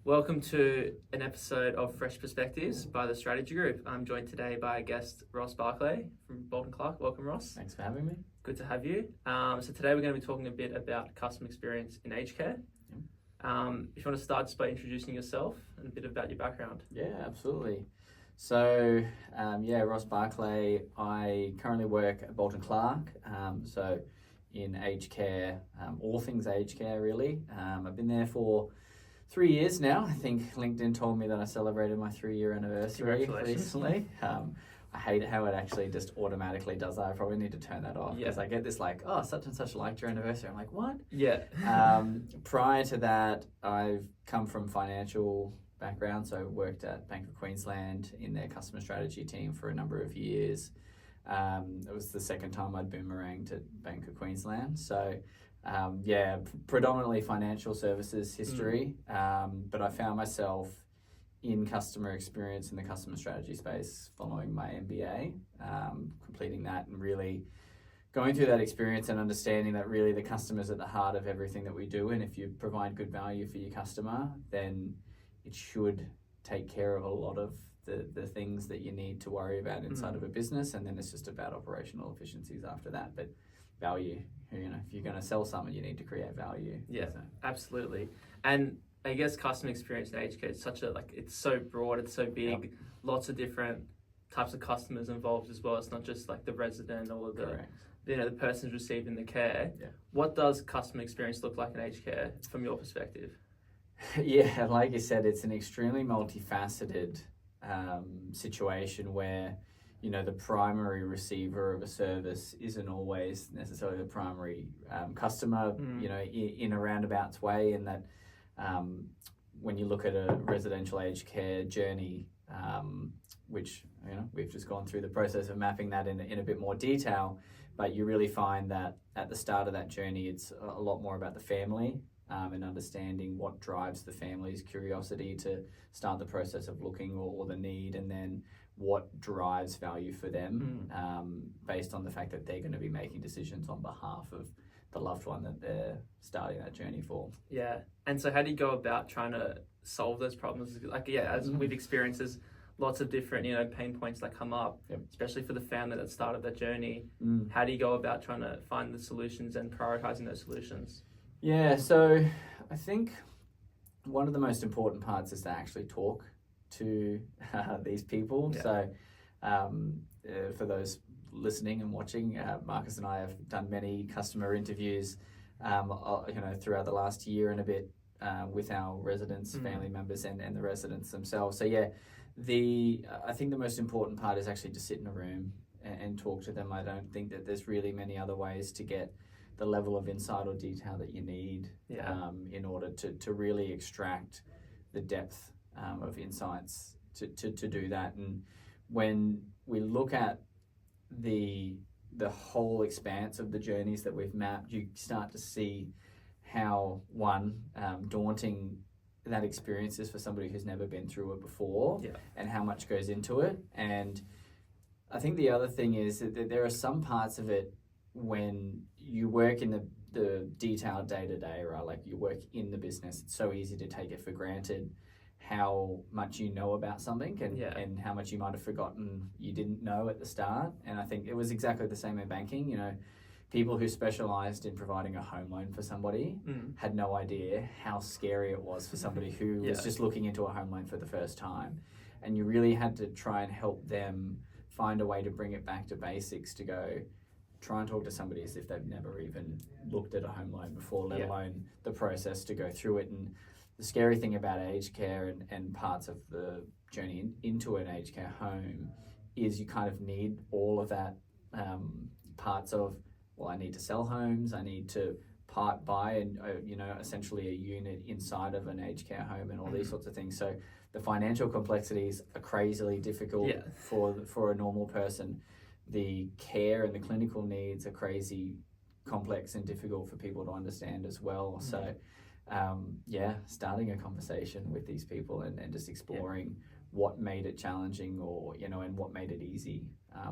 Welcome to an episode of Fresh Perspectives by the Strategy Group. I'm joined today by a guest, Barclay from Bolton Clarke. Welcome, Ross. Thanks for having me. Good to have you. So today we're going to be talking a bit about customer experience in aged care. If you want to start just by introducing yourself and a bit about your background. Yeah, absolutely. So, Ross Barclay. I currently work at Bolton Clarke. So in aged care, all things aged care really. I've been there for 3 years now. I think LinkedIn told me that I celebrated my 3-year anniversary recently. I hate how it actually just automatically does that. I probably need to turn that off because I get this like, oh, such and such liked your anniversary. I'm like, what? Yeah. Prior to that, I've come from financial background. So I worked at Bank of Queensland in their customer strategy team for a number of years. It was the second time I'd boomeranged at Bank of Queensland. So predominantly financial services history, but I found myself in customer experience in the customer strategy space following my MBA, completing that and really going through that experience and understanding that really the customer's at the heart of everything that we do, and if you provide good value for your customer, then it should take care of a lot of the things that you need to worry about inside of a business, and then it's just about operational efficiencies after that. But value, if you're going to sell something, you need to create value. Yeah, absolutely. And I guess customer experience in aged care is it's so broad, it's so big, lots of different types of customers involved as well. It's not just like the resident or the person who's receiving the care. Yeah. What does customer experience look like in aged care from your perspective? Yeah, like you said, it's an extremely multifaceted situation where the primary receiver of a service isn't always necessarily the primary customer, in a roundabout way, in that when you look at a residential aged care journey, which we've just gone through the process of mapping that in a bit more detail, but you really find that at the start of that journey, it's a lot more about the family and understanding what drives the family's curiosity to start the process of looking or the need, and then what drives value for them based on the fact that they're going to be making decisions on behalf of the loved one that they're starting that journey for. Yeah. And so how do you go about trying to solve those problems? As we've experienced, there's lots of different, pain points that come up, especially for the family that started that journey. How do you go about trying to find the solutions and prioritizing those solutions? Yeah, so I think one of the most important parts is to actually talk to these people. Yeah. So for those listening and watching, Marcus and I have done many customer interviews throughout the last year and a bit with our residents, family members and the residents themselves. So I think the most important part is actually to sit in a room and talk to them. I don't think that there's really many other ways to get the level of insight or detail that you need in order to really extract the depth of insights to do that. And when we look at the whole expanse of the journeys that we've mapped, you start to see how daunting that experience is for somebody who's never been through it before, and how much goes into it. And I think the other thing is that there are some parts of it when you work in the detailed day-to-day, right? Like you work in the business, it's so easy to take it for granted how much you know about something and how much you might have forgotten you didn't know at the start. And I think it was exactly the same in banking. People who specialized in providing a home loan for somebody had no idea how scary it was for somebody who was just looking into a home loan for the first time. And you really had to try and help them find a way to bring it back to basics, to go try and talk to somebody as if they've never even looked at a home loan before, let alone the process to go through it. And the scary thing about aged care and parts of the journey into an aged care home is you kind of need all of that parts of, I need to sell homes, I need to buy essentially a unit inside of an aged care home and all these sorts of things. So the financial complexities are crazily difficult for a normal person. The care and the clinical needs are crazy complex and difficult for people to understand as well. So starting a conversation with these people and just exploring what made it challenging or and what made it easy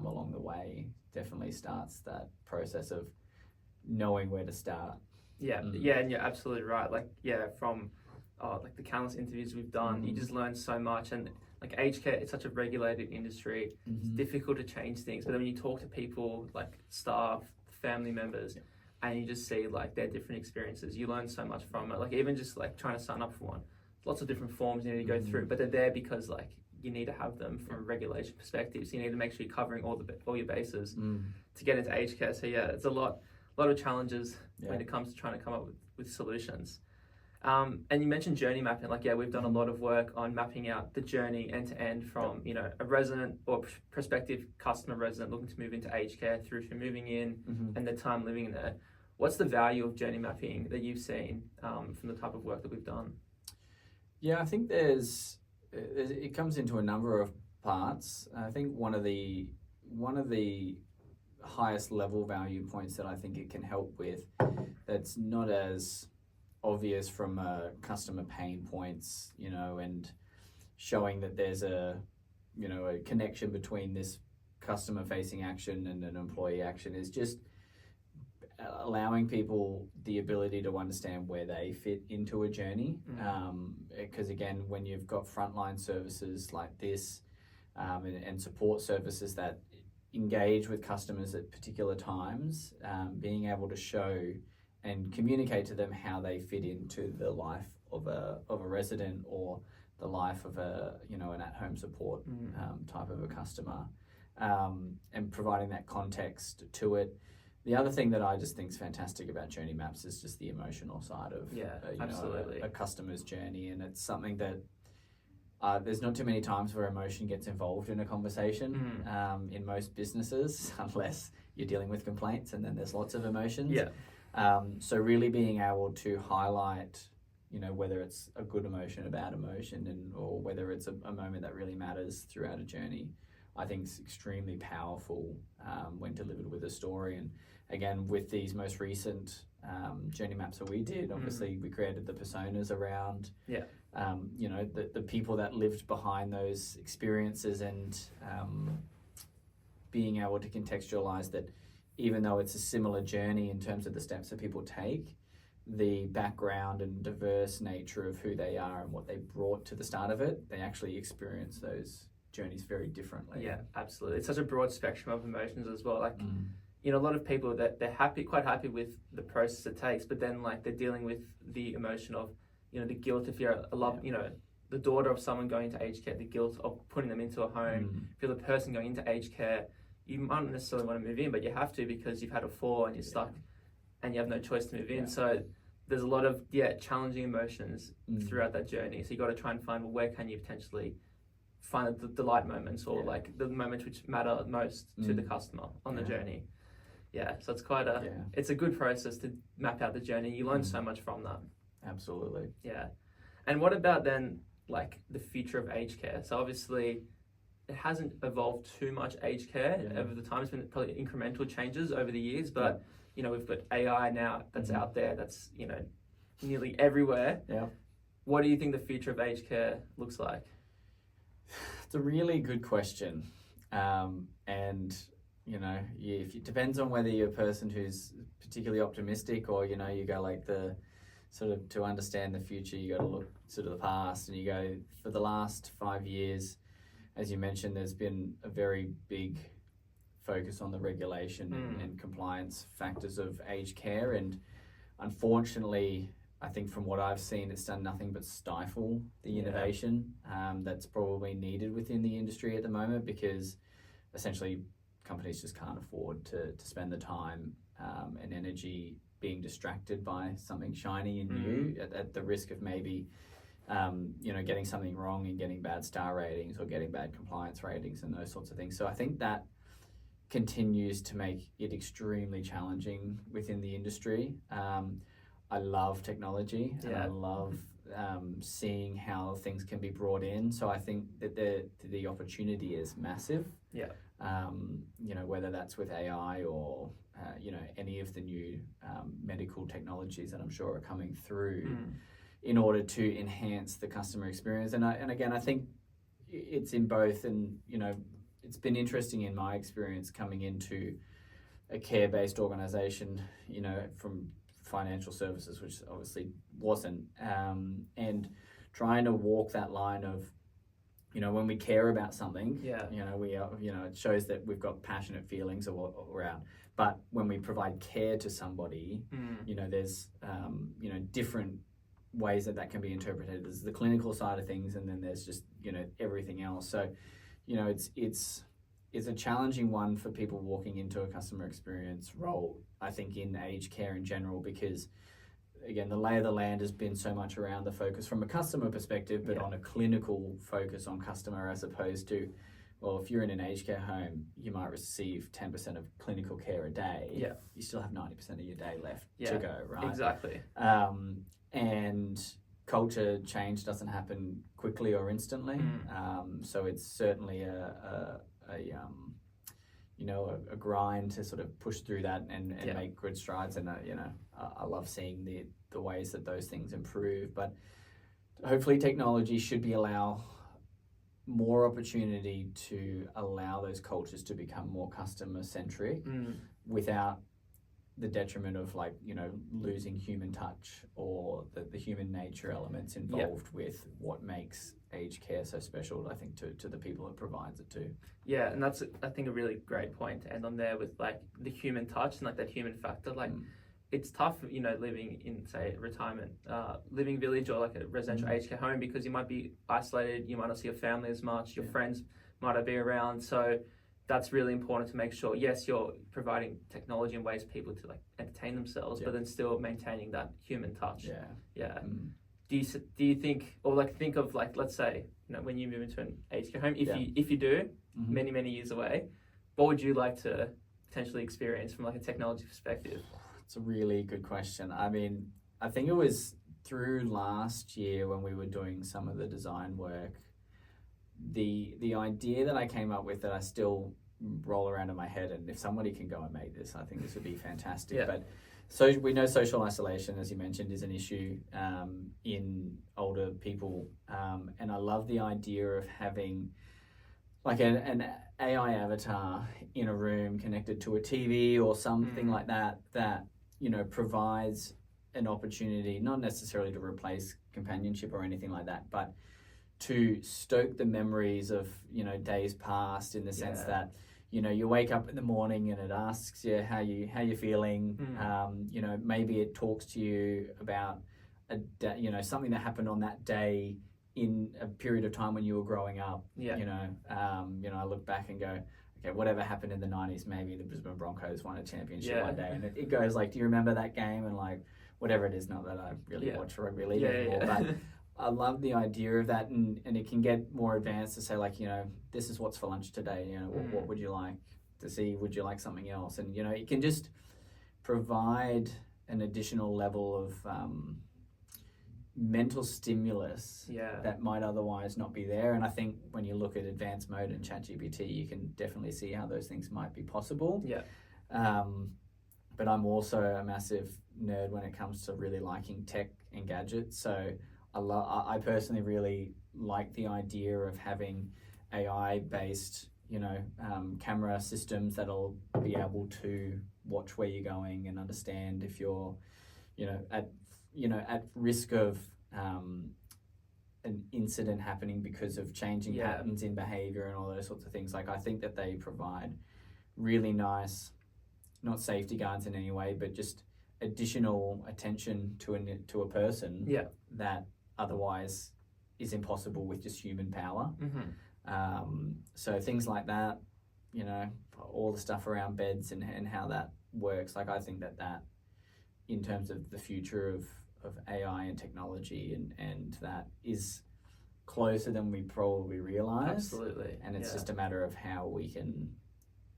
along the way definitely starts that process of knowing where to start. And you're absolutely right. From like the countless interviews we've done, you just learn so much. And like aged care, it's such a regulated industry. It's difficult to change things. But then when you talk to people like staff, family members, and you just see like their different experiences, you learn so much from it. Like even just like trying to sign up for one, lots of different forms you need to go through, but they're there because like you need to have them from a regulation perspective. So you need to make sure you're covering all your bases to get into aged care. So yeah, it's a lot of challenges when it comes to trying to come up with solutions. And you mentioned journey mapping. Like, we've done a lot of work on mapping out the journey end to end from, a resident or prospective customer resident looking to move into aged care through to moving in and their time living in there. What's the value of journey mapping that you've seen from the type of work that we've done? Yeah, I think it comes into a number of parts. I think one of the highest level value points that I think it can help with, that's not as obvious from customer pain points, and showing that there's a connection between this customer facing action and an employee action, is just allowing people the ability to understand where they fit into a journey. Because again, when you've got frontline services like this and support services that engage with customers at particular times, being able to show and communicate to them how they fit into the life of a resident or the life of an at-home support type of a customer, and providing that context to it. The other thing that I just think is fantastic about journey maps is just the emotional side of absolutely. A customer's journey, and it's something that there's not too many times where emotion gets involved in a conversation in most businesses, unless you're dealing with complaints, and then there's lots of emotions. So really being able to highlight, whether it's a good emotion, a bad emotion, or whether it's a moment that really matters throughout a journey, I think is extremely powerful when delivered with a story. And again, with these most recent journey maps that we did, obviously we created the personas around, the people that lived behind those experiences, and being able to contextualize that even though it's a similar journey in terms of the steps that people take, the background and diverse nature of who they are and what they brought to the start of it, they actually experience those journeys very differently. Yeah, absolutely. It's such a broad spectrum of emotions as well. Like, a lot of people that they're quite happy with the process it takes, but then like they're dealing with the emotion of, the guilt if you're a love, the daughter of someone going to aged care, the guilt of putting them into a home. If you're the person going into aged care, you might not necessarily want to move in, but you have to because you've had a fall and you're stuck and you have no choice to move in. So there's a lot of challenging emotions throughout that journey. So you got to try and find, well, where can you potentially find the light moments, or like the moments which matter most to the customer on the journey. So it's quite it's a good process to map out the journey. You learn so much from that. Absolutely. And what about then like the future of aged care? So obviously it hasn't evolved too much aged care over the time. It's been probably incremental changes over the years, but we've got AI now that's out there, that's nearly everywhere. What do you think the future of aged care looks like? It's a really good question, and it depends on whether you're a person who's particularly optimistic, or you go like the sort of, to understand the future you got to look sort of the past, and you go, for the last 5 years, as you mentioned, there's been a very big focus on the regulation and compliance factors of aged care, and unfortunately, I think from what I've seen, it's done nothing but stifle the innovation that's probably needed within the industry at the moment, because essentially companies just can't afford to spend the time and energy being distracted by something shiny and new at the risk of maybe getting something wrong and getting bad star ratings or getting bad compliance ratings and those sorts of things. So I think that continues to make it extremely challenging within the industry. I love technology and I love seeing how things can be brought in. So I think that the opportunity is massive. Whether that's with AI or any of the new medical technologies that I'm sure are coming through in order to enhance the customer experience. And again, I think it's in both, and it's been interesting in my experience coming into a care-based organization, financial services, which obviously wasn't, and trying to walk that line of, when we care about something, we are, it shows that we've got passionate feelings around. But when we provide care to somebody, there's, different ways that can be interpreted. There's the clinical side of things, and then there's just, everything else. So, it's a challenging one for people walking into a customer experience role, I think, in aged care in general, because again, the lay of the land has been so much around the focus from a customer perspective, but on a clinical focus on customer, as opposed to, well, if you're in an aged care home, you might receive 10% of clinical care a day. Yeah. You still have 90% of your day left to go, right? Exactly. And culture change doesn't happen quickly or instantly. So it's certainly a grind to sort of push through that and make good strides. And I love seeing the ways that those things improve. But hopefully, technology should allow more opportunity to allow those cultures to become more customer centric without the detriment of losing human touch or the human nature elements involved with what makes aged care so special, I think, to the people it provides it to. Yeah, and that's, I think, a really great point to end on there with the human touch and that human factor. It's tough, living in, say, a retirement living village or a residential aged care home, because you might be isolated, you might not see your family as much, your friends might not be around. So that's really important to make sure, yes, you're providing technology in ways people to entertain themselves, but then still maintaining that human touch. Do you think, or think of let's say, when you move into an aged care home, if you do, many years away, what would you like to potentially experience from a technology perspective? It's a really good question. I mean, I think it was through last year when we were doing some of the design work, the idea that I came up with that I still roll around in my head, and if somebody can go and make this, I think this would be fantastic. But so we know social isolation, as you mentioned, is an issue in older people, and I love the idea of having an AI avatar in a room connected to a TV or something like that provides an opportunity, not necessarily to replace companionship or anything like that, but to stoke the memories of days past, in the sense that you wake up in the morning and it asks you how you're feeling. Maybe it talks to you about something that happened on that day in a period of time when you were growing up. I look back and go, okay, whatever happened in the 90s, maybe the Brisbane Broncos won a championship one day, and it goes do you remember that game? And whatever it is, not that I really watch rugby league anymore, but I love the idea of that, and it can get more advanced to say this is what's for lunch today, what would you like to see, would you like something else? And it can just provide an additional level of mental stimulus that might otherwise not be there. And I think when you look at advanced mode and ChatGPT, you can definitely see how those things might be possible. But I'm also a massive nerd when it comes to really liking tech and gadgets. So I personally really like the idea of having AI-based, camera systems that'll be able to watch where you're going and understand if you're, at risk of an incident happening because of changing patterns in behavior and all those sorts of things. I think that they provide really nice, not safety guards in any way, but just additional attention to a person that otherwise is impossible with just human power. So things like that, all the stuff around beds and how that works. I think that in terms of the future of AI and technology and that is closer than we probably realize. Absolutely. And it's just a matter of how we can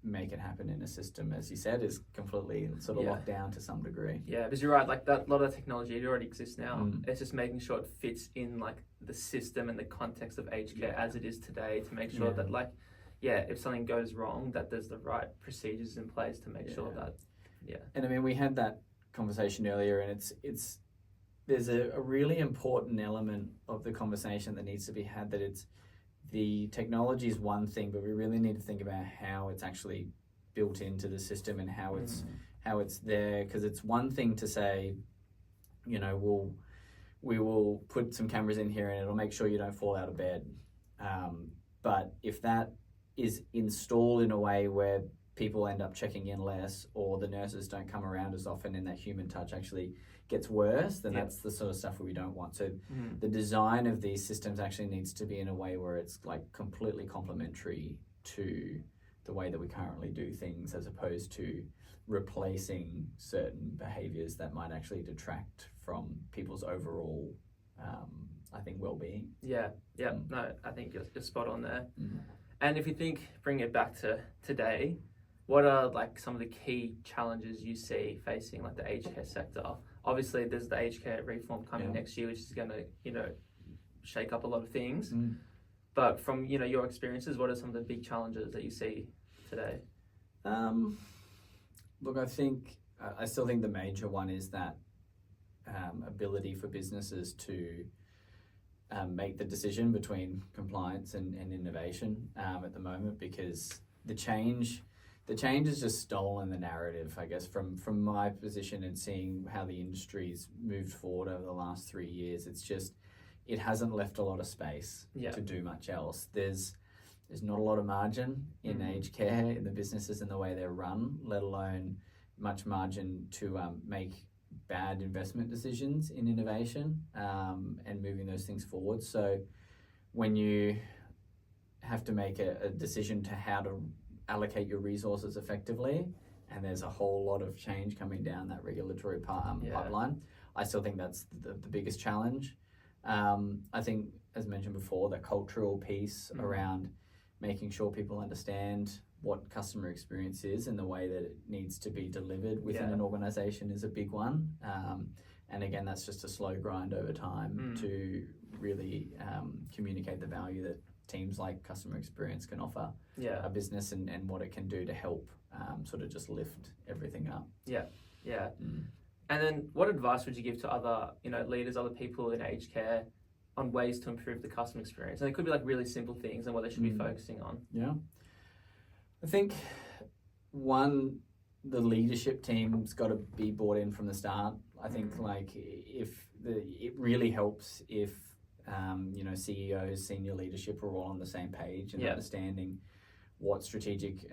make it happen in a system, as you said, is completely sort of locked down to some degree. Yeah, because you're right, that a lot of technology, it already exists now. It's just making sure it fits in the system and the context of aged care as it is today, to make sure that if something goes wrong, that there's the right procedures in place to make sure that And I mean, we had that conversation earlier, and it's there's a really important element of the conversation that needs to be had, that it's the technology is one thing, but we really need to think about how it's actually built into the system and how it's how it's there, because it's one thing to say, you know, we will put some cameras in here and it'll make sure you don't fall out of bed. But if that is installed in a way where people end up checking in less, or the nurses don't come around as often and that human touch actually gets worse, then that's the sort of stuff we don't want. So the design of these systems actually needs to be in a way where it's like completely complementary to the way that we currently do things, as opposed to replacing certain behaviors that might actually detract from people's overall, I think, well-being. No, I think you're spot on there. And if you bring it back to today, what are like some of the key challenges you see facing like the aged care sector? Obviously, there's the aged care reform coming next year, which is going to, you know, shake up a lot of things. But from, you know, your experiences, what are some of the big challenges that you see today? Look, I still think the major one is that ability for businesses to make the decision between compliance and innovation at the moment, because the change has just stolen the narrative, I guess, from my position and seeing how the industry's moved forward over the last 3 years. It hasn't left a lot of space to do much else. There's not a lot of margin in aged care, in the businesses and the way they're run, let alone much margin to make bad investment decisions in innovation and moving those things forward. So when you have to make a decision to how to allocate your resources effectively, and there's a whole lot of change coming down that regulatory pipeline, I still think that's the biggest challenge. I think, as mentioned before, the cultural piece around making sure people understand what customer experience is and the way that it needs to be delivered within an organization is a big one. And again, that's just a slow grind over time to really communicate the value that teams like customer experience can offer a business and what it can do to help sort of just lift everything up. And then what advice would you give to other, you know, leaders, other people in aged care on ways to improve the customer experience? And it could be like really simple things and what they should be focusing on. Yeah. I think one, the leadership team's got to be bought in from the start. I think it really helps if you know, CEOs, senior leadership are all on the same page and understanding what strategic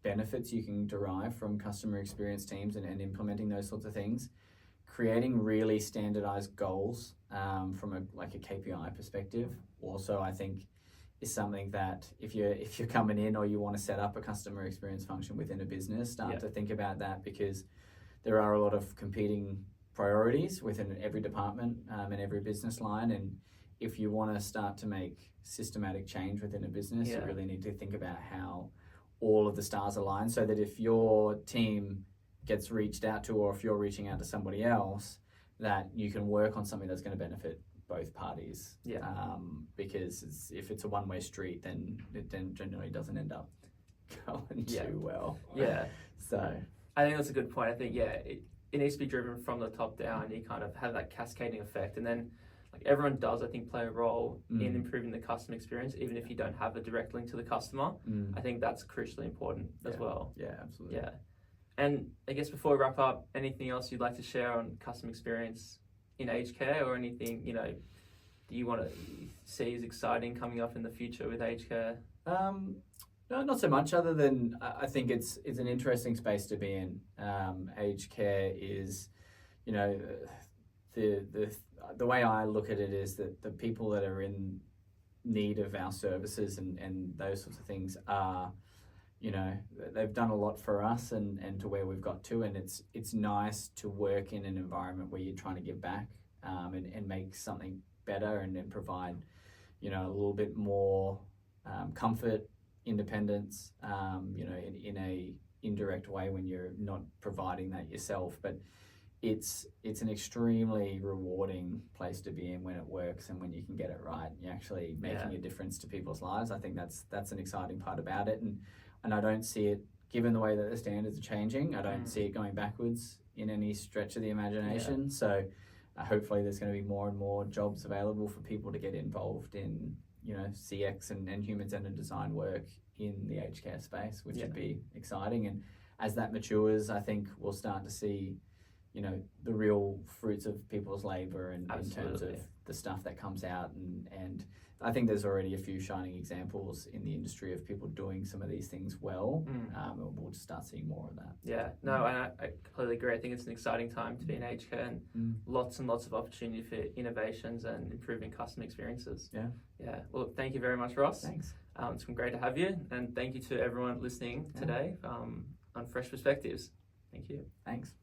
benefits you can derive from customer experience teams and implementing those sorts of things. Creating really standardized goals from a KPI perspective also, I think, is something that if you're coming in or you want to set up a customer experience function within a business, start to think about that, because there are a lot of competing priorities within every department and every business line. And if you want to start to make systematic change within a business, you really need to think about how all of the stars align, so that if your team gets reached out to, or if you're reaching out to somebody else, that you can work on something that's going to benefit both parties. Because if it's a one-way street, then it generally doesn't end up going too well. So I think that's a good point. I think it needs to be driven from the top down. You kind of have that cascading effect, and then like everyone does, I think, play a role in improving the customer experience, even if you don't have a direct link to the customer. I think that's crucially important as well. Yeah, absolutely. Yeah. And I guess before we wrap up, anything else you'd like to share on customer experience in aged care, or anything, you know, that you want to see as exciting coming up in the future with aged care? No, not so much, other than I think it's an interesting space to be in. Aged care is, you know, the way I look at it is that the people that are in need of our services and those sorts of things are, you know, they've done a lot for us and to where we've got to, and it's nice to work in an environment where you're trying to give back and make something better and provide, you know, a little bit more comfort, independence, you know, in a indirect way when you're not providing that yourself. But it's an extremely rewarding place to be in when it works and when you can get it right. You're actually making a difference to people's lives. I think that's an exciting part about it, and I don't see it, given the way that the standards are changing, I don't see it going backwards in any stretch of the imagination. So hopefully there's going to be more and more jobs available for people to get involved in, you know, CX and human-centered design work in the aged care space, which would be exciting. And as that matures, I think we'll start to see, the real fruits of people's labour and in terms of the stuff that comes out. And I think there's already a few shining examples in the industry of people doing some of these things well. And we'll just start seeing more of that. Yeah, no, and I completely agree. I think it's an exciting time to be in aged care, and lots and lots of opportunity for innovations and improving customer experiences. Yeah. Well, thank you very much, Ross. Thanks. It's been great to have you, and thank you to everyone listening today on Fresh Perspectives. Thank you. Thanks.